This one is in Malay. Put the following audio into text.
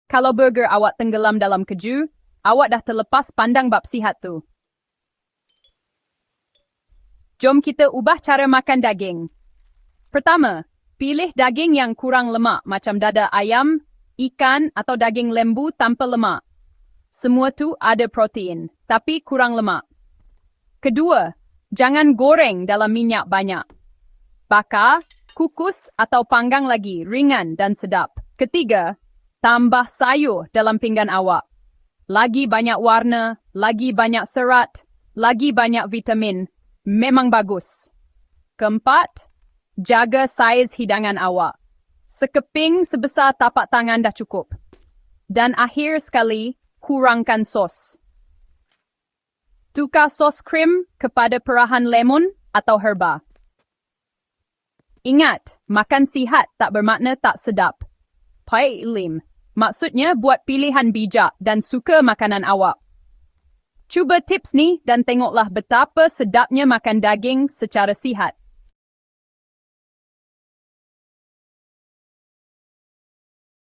Kalau burger awak tenggelam dalam keju, awak dah terlepas pandang bab sihat tu. Jom kita ubah cara makan daging. Pertama, pilih daging yang kurang lemak macam dada ayam, ikan atau daging lembu tanpa lemak. Semua tu ada protein, tapi kurang lemak. Kedua, jangan goreng dalam minyak banyak. Bakar, kukus atau panggang lagi ringan dan sedap. Ketiga, tambah sayur dalam pinggan awak. Lagi banyak warna, lagi banyak serat, lagi banyak vitamin. Memang bagus. Keempat, jaga saiz hidangan awak. Sekeping sebesar tapak tangan dah cukup. Dan akhir sekali, kurangkan sos. Tukar sos krim kepada perahan lemon atau herba. Ingat, makan sihat tak bermakna tak sedap. Lim. Maksudnya buat pilihan bijak dan suka makanan awak. Cuba tips ni dan tengoklah betapa sedapnya makan daging secara sihat.